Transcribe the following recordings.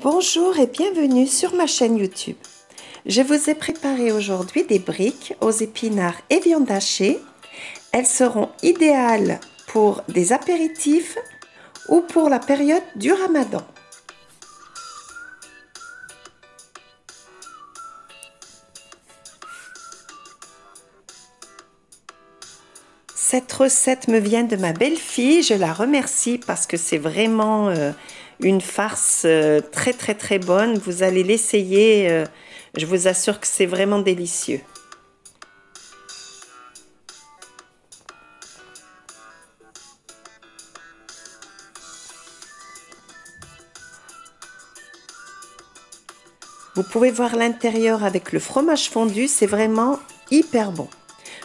Bonjour et bienvenue sur ma chaîne YouTube. Je vous ai préparé aujourd'hui des briques aux épinards et viande hachée. Elles seront idéales pour des apéritifs ou pour la période du Ramadan. Cette recette me vient de ma belle-fille, je la remercie parce que c'est vraiment une farce très bonne. Vous allez l'essayer, je vous assure que c'est vraiment délicieux. Vous pouvez voir l'intérieur avec le fromage fondu, c'est vraiment hyper bon.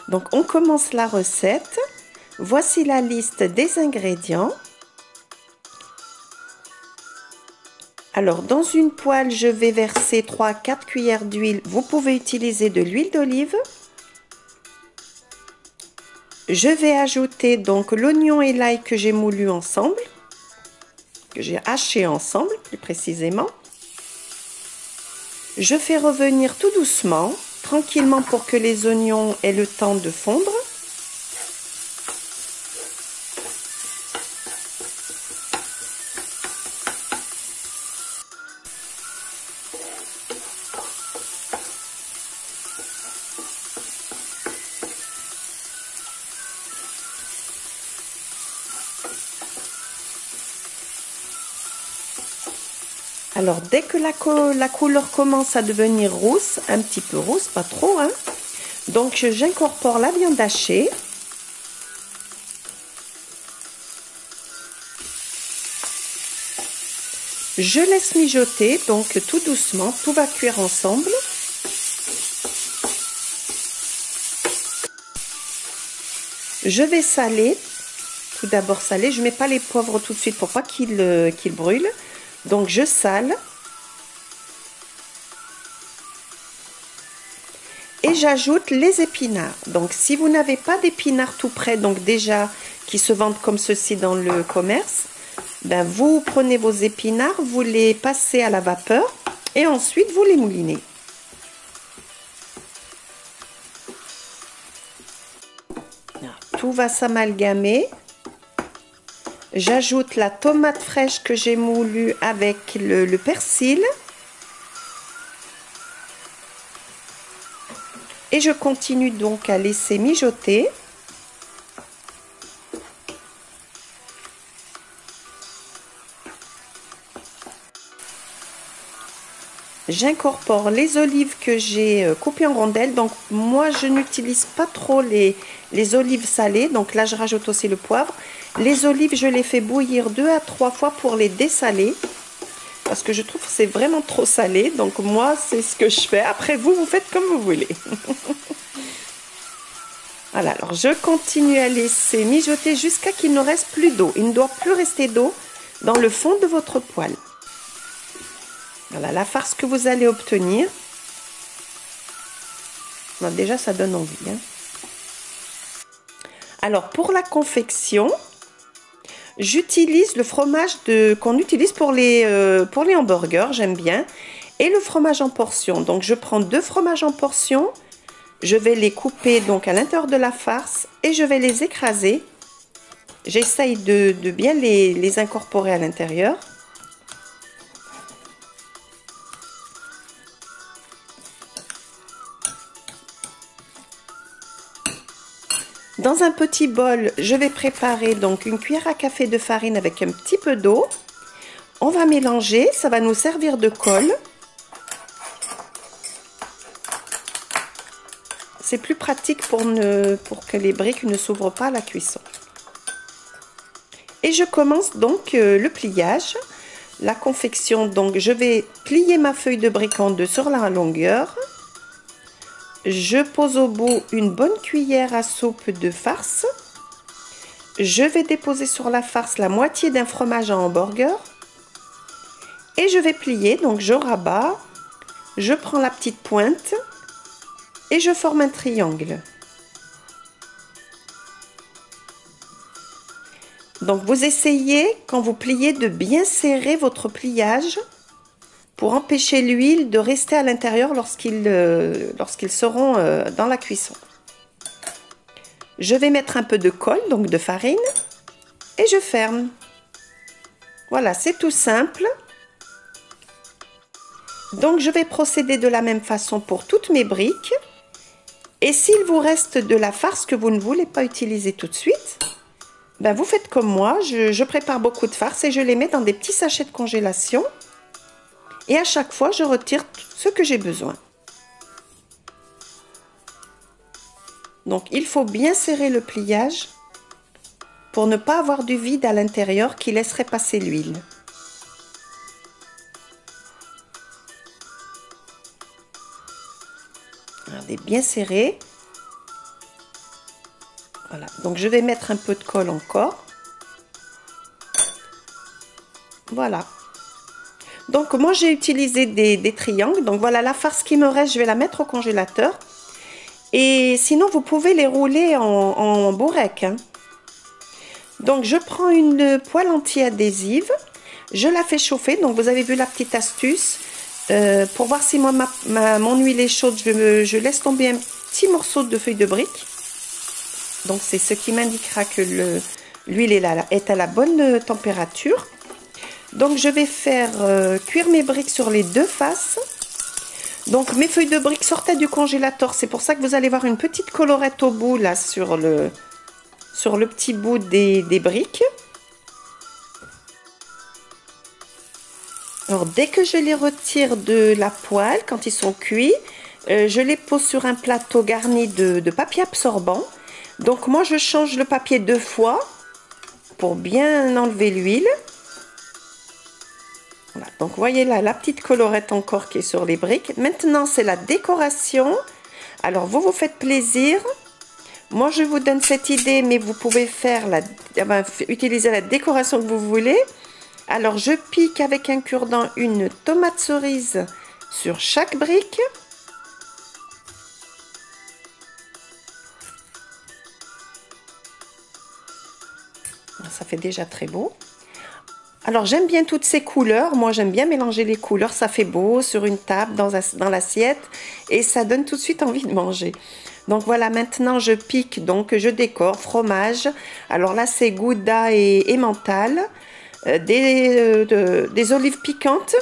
Donc on commence la recette. Voici la liste des ingrédients. Alors dans une poêle, je vais verser 3 à 4 cuillères d'huile. Vous pouvez utiliser de l'huile d'olive. Je vais ajouter donc l'oignon et l'ail que j'ai moulu ensemble, que j'ai haché ensemble plus précisément. Je fais revenir tout doucement, tranquillement pour que les oignons aient le temps de fondre. Alors dès que la couleur commence à devenir rousse, un petit peu rousse, pas trop, hein, donc j'incorpore la viande hachée. Je laisse mijoter, donc tout doucement, tout va cuire ensemble. Je vais saler, tout d'abord saler, je ne mets pas les poivres tout de suite pour pas qu'ils brûlent. Donc je sale et j'ajoute les épinards. Donc si vous n'avez pas d'épinards tout prêts, donc déjà qui se vendent comme ceci dans le commerce, ben vous prenez vos épinards, vous les passez à la vapeur et ensuite vous les moulinez. Tout va s'amalgamer. J'ajoute la tomate fraîche que j'ai moulue avec le persil. Et je continue donc à laisser mijoter. J'incorpore les olives que j'ai coupées en rondelles. Donc moi je n'utilise pas trop les olives salées. Donc là je rajoute aussi le poivre. Les olives je les fais bouillir 2 à 3 fois pour les dessaler. Parce que je trouve que c'est vraiment trop salé. Donc moi c'est ce que je fais. Après vous faites comme vous voulez. Voilà, alors je continue à laisser mijoter jusqu'à qu'il ne reste plus d'eau. Il ne doit plus rester d'eau dans le fond de votre poêle. Voilà la farce que vous allez obtenir. Bon, déjà, ça donne envie. Hein. Alors, pour la confection, j'utilise le fromage qu'on utilise pour les hamburgers, j'aime bien. Et le fromage en portions. Donc, je prends 2 fromages en portions. Je vais les couper donc à l'intérieur de la farce et je vais les écraser. J'essaye de bien les incorporer à l'intérieur. Dans un petit bol, je vais préparer donc une cuillère à café de farine avec un petit peu d'eau. On va mélanger, ça va nous servir de colle. C'est plus pratique pour que les briques ne s'ouvrent pas à la cuisson. Et je commence donc le pliage, la confection. Donc je vais plier ma feuille de brique en deux sur la longueur. Je pose au bout une bonne cuillère à soupe de farce. Je vais déposer sur la farce la moitié d'un fromage à hamburger. Et je vais plier, donc je rabats, je prends la petite pointe et je forme un triangle. Donc vous essayez, quand vous pliez, de bien serrer votre pliage pour empêcher l'huile de rester à l'intérieur lorsqu'ils seront dans la cuisson. Je vais mettre un peu de colle, donc de farine, et je ferme. Voilà, c'est tout simple. Donc je vais procéder de la même façon pour toutes mes briques. Et s'il vous reste de la farce que vous ne voulez pas utiliser tout de suite, ben vous faites comme moi, je prépare beaucoup de farce et je les mets dans des petits sachets de congélation. Et à chaque fois, je retire ce que j'ai besoin. Donc il faut bien serrer le pliage pour ne pas avoir du vide à l'intérieur qui laisserait passer l'huile. Regardez, bien serré. Voilà, donc je vais mettre un peu de colle encore. Voilà. Donc moi j'ai utilisé des triangles. Donc voilà, la farce qui me reste, je vais la mettre au congélateur. Et sinon vous pouvez les rouler en bourrèque, hein. Donc je prends une poêle anti-adhésive. Je la fais chauffer. Donc vous avez vu la petite astuce. Pour voir si moi mon huile est chaude, je laisse tomber un petit morceau de feuille de brique. Donc c'est ce qui m'indiquera que l'huile est à la bonne température. Donc je vais faire cuire mes briques sur les deux faces. Donc mes feuilles de briques sortaient du congélateur. C'est pour ça que vous allez voir une petite colorette au bout là sur le petit bout des briques. Alors dès que je les retire de la poêle, quand ils sont cuits, je les pose sur un plateau garni de papier absorbant. Donc moi je change le papier 2 fois pour bien enlever l'huile. Voilà, donc vous voyez là la petite colorette encore qui est sur les briques. Maintenant c'est la décoration. Alors vous vous faites plaisir. Moi je vous donne cette idée, mais vous pouvez faire utiliser la décoration que vous voulez. Alors je pique avec un cure-dent une tomate cerise sur chaque brique. Ça fait déjà très beau. Alors j'aime bien toutes ces couleurs. Moi j'aime bien mélanger les couleurs. Ça fait beau sur une table, dans l'assiette. Et ça donne tout de suite envie de manger. Donc voilà, maintenant je pique, donc je décore, fromage. Alors là c'est gouda et mental. Des olives piquantes.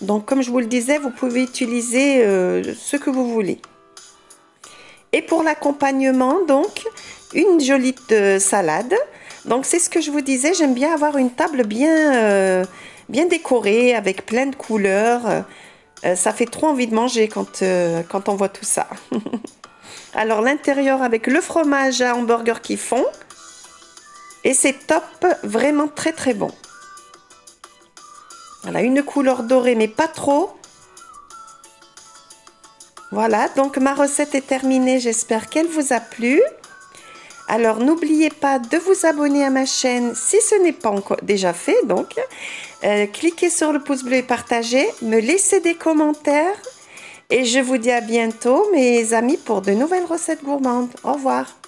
Donc comme je vous le disais, vous pouvez utiliser ce que vous voulez. Et pour l'accompagnement, donc une jolie salade. Donc c'est ce que je vous disais, j'aime bien avoir une table bien décorée avec plein de couleurs. Ça fait trop envie de manger quand on voit tout ça. Alors l'intérieur avec le fromage à hamburger qui fond. Et c'est top, vraiment très très bon. Voilà, une couleur dorée mais pas trop. Voilà, donc ma recette est terminée, j'espère qu'elle vous a plu. Alors n'oubliez pas de vous abonner à ma chaîne si ce n'est pas encore déjà fait. Donc cliquez sur le pouce bleu et partagez, me laissez des commentaires. Et je vous dis à bientôt mes amis pour de nouvelles recettes gourmandes. Au revoir.